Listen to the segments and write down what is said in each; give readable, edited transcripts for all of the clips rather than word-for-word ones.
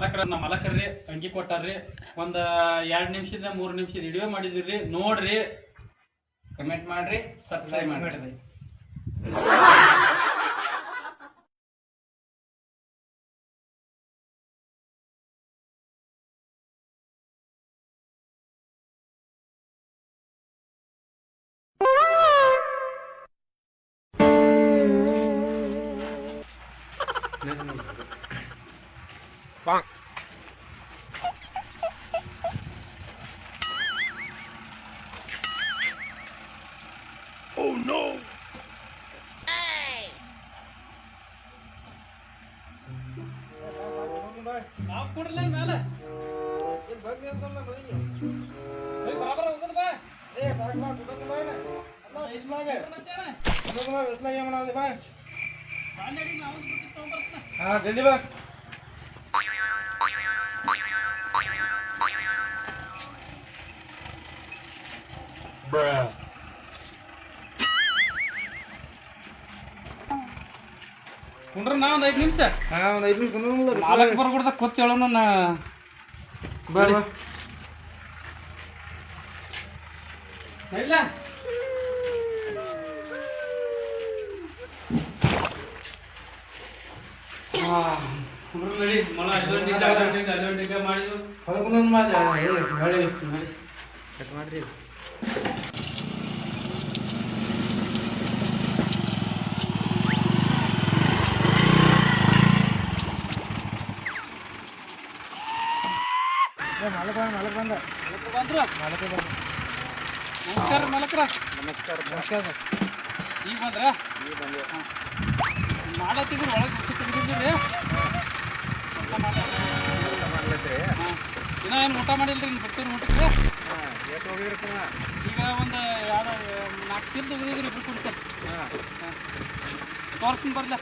ನಮ್ಮ ಮಲಕರ್ರಿ ಅಂಗಿ ಕೊಟ್ಟಾರ್ರಿ. ಒಂದು 2 ನಿಮಿಷದ 3 ನಿಮಿಷದ ವಿಡಿಯೋ ಮಾಡಿದಿರಿ, ನೋಡ್ರಿ, ಕಮೆಂಟ್ ಮಾಡ್ರಿ, ಸಬ್ಸ್ಕ್ರೈಬ್ ಮಾಡ್ರಿ. Oh no! ನಾವು ಕೊಡ್ರಲ್ಲ ಮೇಲೆ ಬರಾಬರ ಹೋಗದ ಬಾ. ಏ ಸಾಕು ಬಾ ಕುಟುಂಬ ಬಾ ಅಲ್ಲ ಇಸ್ಮಾಗೆ ಕುಟುಂಬ ಬಾ ಇಸ್ಮಾಗೆ ಮಾಡಾದೆ ಬಾ ಬಾಂಡಡಿ ನಾವು ಬಿಟ್ಟು ತಗೊಂಡ್ಬರ್ತೀನಿ. ಹಾ ಜಲ್ದಿ ಬಾ. Bruh. ಕುಂಡ್ರ ನಾ ಒಂದು 5 ನಿಮಿಷ ಹಾ ಒಂದು 5 ನಿಮಿಷ ಕುಟುಂಬ ನಾಲ್ಕು ಬರ್ಕೊಡ್ದ ಕೂತ್ ಹೇಳೋಣ. ಬಾ ಬಾ ಇಲ್ಲ ರೆಡಿ ಮಳ ಅಲ್ಲೊಂದಿಗೆ ಮಾಡಿದ್ರು. ಹೊರಗೆ ಮಾಡಿ ಹೇಳಿ ಕಟ್ ಮಾಡ್ರಿ. ಮಲಕ ಬಂದ ಬಂದ್ರು. ನಮಸ್ಕಾರ ಮಲಕ್ರ. ನಮಸ್ಕಾರ. ಈಗ ಬಂದ್ರ ಮಾಡತ್ತಿದ್ರು ಒಳಗೆ ತೆಗೆದಿದ್ರಿ. ದಿನ ಏನು ಊಟ ಮಾಡಿಲ್ರಿ, ಇನ್ನು ಬರ್ತೀರಿ ಊಟಕ್ಕೆ. ಈಗ ಒಂದು 4 ಚೀಲ ತೆಗೆದಿದ್ರಿ, ಇಬ್ರು ಕುಡಿತಾರೆ. ತೋರ್ಸ್ತೀನಿ ಬರ್ಲ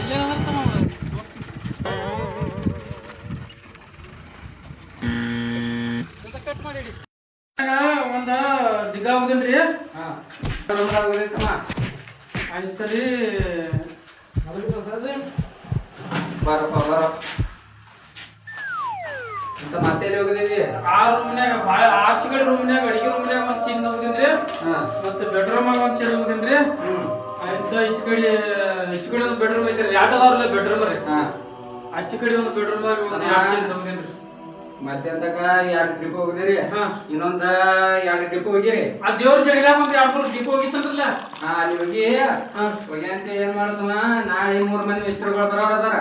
ಇಲ್ಲೇನಂದ್ರೆ ಕಟ್ ಮಾಡಿ ಒಂದು ದಿಗ್ಗ ಹೋಗಿನ್ರಿ. ಆಯ್ತು ರೀ. ಬರಪ್ಪ ಬರ ಅಂತ ಮತ್ತೆ ಹೋಗಿದ್ದೀವಿ. ಆ ರೂಮ್ನ್ಯಾಗ ಆಚೆ ಕಡೆ ರೂಮ್ನ್ಯಾಗ ಅಡಿಗೆ ರೂಮ್ನ್ಯಾಗ ಒಂದು ಚೀಲ ಹೋಗಿನ್ರಿ. ಮತ್ತೆ ಬೆಡ್ರೂಮಾಗ ಒಂದು ಚೀಲ ಹೋಗಿನ್ರಿ. ಆಯ್ತು ಈಚೆ ಕಡೆ ಒಂದು ಬೆಡ್ರೂಮ್ ಐತ್ರಿ. 2 ಅದಾವ್ರಲ್ಲ ಬೆಡ್ರೂಮ್ ರೀ. ಆಚೆ ಕಡೆ ಒಂದು ಬೆಡ್ರೂಮ್ದಾಗ ಒಂದು 2 ಚೀಲ ಹೋಗಿನ್ರಿ. ಮಧ್ಯಾಹ್ನದಾಗ 2 ಟ್ರಿಪ್ ಹೋಗಿದಿರಿ. ಹಾ. ಇನ್ನೊಂದ 2 ಟ್ರಿಪ್ ಹೋಗಿರಿ. ಆ ದೇವ್ರ ಜಗದಾಗ ಒಂದು 2-3 ಡಿಪೋ ಹೋಗಿತ್ತಂದ್ರಲ್ಲ. ಅಲ್ಲಿ ಹೋಗಿ ಅಂತ ಏನ್ ಮಾಡ್ತವ, ನಾಳೆ 3 ಮಂದಿ ಮಿಸ್ತ್ರಿಗಳು ಬರೋರ್ ಅದಾರ.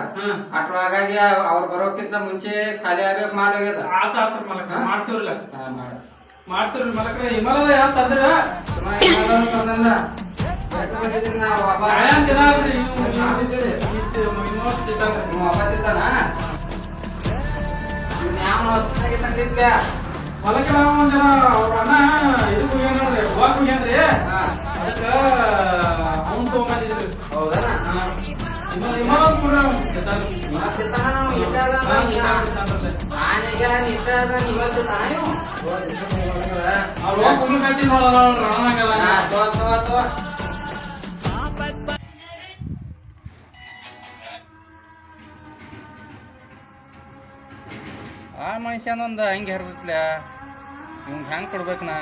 ಅಟ್ರ ಹಾಗಾಗಿ ಅವ್ರು ಬರೋಕ್ಕಿಂತ ಮುಂಚೆ ಖಾಲಿ ಆಗ್ಬೇಕು ಮಾಲ್ ಹೋಗ್ಯದ. ಆತರ ಮಲಕ ಮಾಡ್ತೀವ್ರಲ್ಲ. ಮಾಡ ಮಾಡ್ತೀವ್ರಿ ಮಲಕ್ರ. ಹಿಮಾಲಯ ಅಂತ ಅಂದ್ರ ದಿನ ಅಲ್ರಿ. ಮಲಕ್ರ ಒಂದ್ ಜನ ಅವ್ರ ಅಣ್ಣ ಇದಕ್ಕೆ ಹೋಗ್ಯಾನ್ರಿ, ಗೋವಾಕ್ ಹೋಗ್ಯಾನ್ರಿ. ಅದಕ್ಕ ಅವ್ನ್ ತಗೊಂಬಂದಿದ್ರಿ. ಹೌದಾ? ಹಿಮಾಲಯ ಕೂಡ ಅವ್ರು ಕುಂಬಳಕಾಯಿ ನೋಡಲ್ಲ ಆ ಮನುಷ್ಯನೊಂದು ಹಂಗೆ ಹರಿದ್ಲ, ಇವ್ಗೆ ಹೆಂಗೆ ಕೊಡ್ಬೇಕು ನಾ?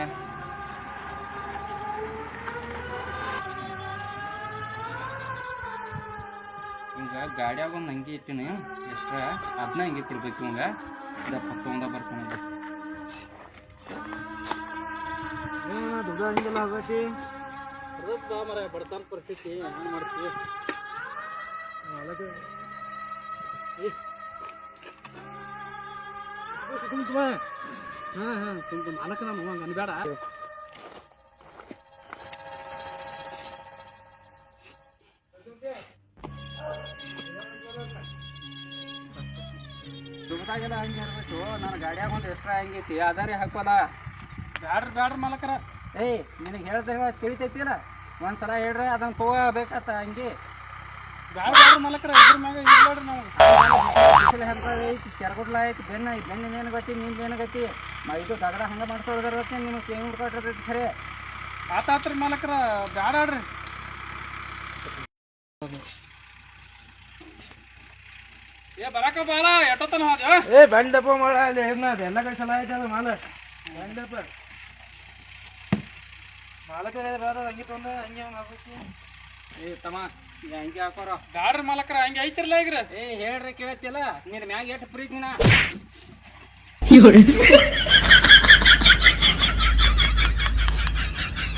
ಹಿಂಗ ಗಾಡಿಯಾಗ ಒಂದು ಅಂಗಿ ಇಟ್ಟಿನಿ ಎಕ್ಸ್ಟ್ರಾ, ಅದನ್ನ ಹಂಗೆ ಕೊಡ್ಬೇಕು ಇವಂಗ. ಇದಪ್ಪ ತೊಗೊಂಡ ಬರ್ತಾನೆ. ದುಡ್ಡು ಹಂಗೆಲ್ಲ ಆಗತಿ ಬಡತನ ಪರಿಸ್ಥಿತಿ ಹೆಂಗ್ ಮಾಡ್ತೀವಿ. ಮಾಲಕ ನಾನು ಹಂಗ ಅನ್ಬೇಡ. ದುಡ್ದಾಗೆಲ್ಲ ಹಂಗೆ ಇರ್ಬೇಕು. ನನ್ನ ಗಾಡಿಯಾಗ ಒಂದು ಎಕ್ಸ್ಟ್ರಾ ಹಂಗೈತಿ, ಅದಾರೆ ಹಾಕೋಲ್ಲ. ಬ್ಯಾಡ್ರಿ ಮಾಲಕರ. ಏಯ್ ನಿನಗೆ ಹೇಳ್ದಾಗ ತಿಳಿತೈತಿಲ್ಲ, ಒಂದ್ಸಲ ಹೇಳ್ರೆ ಅದನ್ನ ತಗೋಬೇಕತ್ತ ಹಂಗೆ. ಬ್ಯಾಡ್ರಿ ಮಾಲಕರ. ಇದ್ರ ಮ್ಯಾಗ ಇರ್ಬೇಡ್ರಿ ನಾವು. ಐತಿ ಕೆರಗುಡ್ಲ ಐತಿ, ಬೆನ್ನ ಐತಿ. ಬೆನ್ನೇನು ಗತಿ, ನಿಂದೇನು ಗತಿ? ಇದು ದಗಡ ಹಂಗೆ ಮಾಡ್ಸೋದ್ರತ್ತೆ ನಿಮಗೆ ಹೆಂಗೆ ಹುಡ್ಕೊಟ್ಟಿರ್ತೈತಿ ಖರೆ. ಆತಾತ್ರಿ ಮಾಲಕರ, ಬ್ಯಾಡ್ರಿ. ಏ ಬರಾಕ ಬಾಲ ಎಷ್ಟೊತ್ತನ ಹೋದ್ಯೋ ಏ ಬಂಡಪ್ಪ ಮಾಡ ಅಲ್ಲಿ ಏನಾದ ಎಲ್ಲ ಕಡೆ ಚಲ ಐತೆ ಅದು ಮಾಲ ಬಂಡಪ್ಪ ಮಾಲಕ ಬೇಡ ಹಂಗೆ ತೊಂದ ಹಂಗೆ ಮಾಡ್ಬೇಕು ಏ ತಮ್ಮ ಹಂಗೆ ಹಾಕೋರ ಗಾಡ್ರಿ ಮಾಲಕ್ರ ಹಂಗೆ ಐತಿರ್ಲ ಈಗ್ರಿ ಏ ಹೇಳ್ರಿ ಕೇಳತ್ತಿಲ್ಲ ನಿನ್ ಮ್ಯಾಗ ಎಷ್ಟು ಪ್ರೀತಿ ನಾ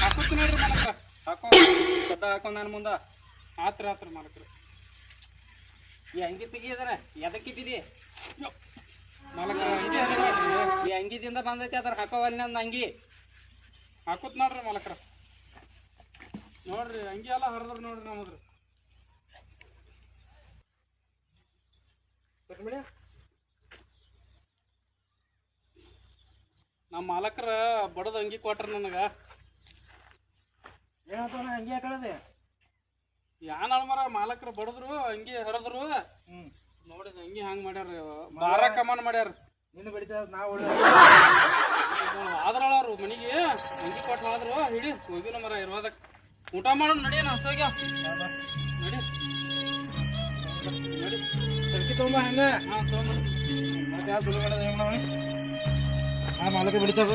ಹಾಕೋತಿ ನೋಡ್ರಿ ಮಾಲಕ್ರ ಹಾಕೋ ಸದ್ದ ಹಾಕೋ ನನ್ನ ಮುಂದ ಆತ್ರ ಮಾಲಕ್ರ ಈ ಅಂಗಿ ತೆಗಿಯದ್ರ ಎದಕ್ಕಿಟ್ಟಿದಿ ಮಾಲಕ್ರ ಹಂಗೆ ಅದ ನೋಡ್ರಿ ಈ ಅಂಗಿದಿಂದ ಬಂದೈತಿ ಅದ್ರ ಹಾಕೋವಲ್ಲಿ ನನ್ನ ಅಂಗಿ ಹಾಕೋತ್ ನೋಡ್ರಿ ಮಾಲಕ್ರ ನೋಡ್ರಿ ಹಂಗೆ ಎಲ್ಲ ಹರಿದ್ರ ನೋಡ್ರಿ ನಮಗ್ರಿ ನಮ್ಮ ಮಾಲಕ್ರ ಬಡದ ಅಂಗಿ ಕೊಟ್ರ ನನಗ ಏನಂತ ಹಂಗೆ ಹಾಕಳದೆ ಯಾನ್ ಅಳ್ಮರ ಮಾಲಕ್ರ ಬಡದ್ರು ಅಂಗಿ ಹರಿದ್ರು ನೋಡಿದ ಅಂಗಿ ಹಂಗ್ ಮಾಡ್ಯಾರ ಬಾರ ಕಮಾನ್ ಮಾಡ್ಯಾರ ನಿನ್ನ ಬಡಿತ ನಾವು ಆದ್ರ ಅವ್ರು ಮನಿಗೆ ಅಂಗಿ ಕೊಟ್ಟು ಆದ್ರು ಹಿಡಿ ಹೋಗಿನ ಮರ ಇರೋದಕ್ ಊಟ ಮಾಡೋಣ ನಡಿ ನಾಷ್ಟೋಗ್ಯ ನಡಿ ನಡಿ ಸರ್ಕಿ ತಗೊಂಬ ಹಂಗ ಹಾ ತಗೊಂಡ್ ಮತ್ತೆ ಯಾವ ತುಳು ಮಾಡೋದು ಹೆಂಗ್ ನಾವು ಆ ಮಾಲಕ ಬಿಡ್ತಾವ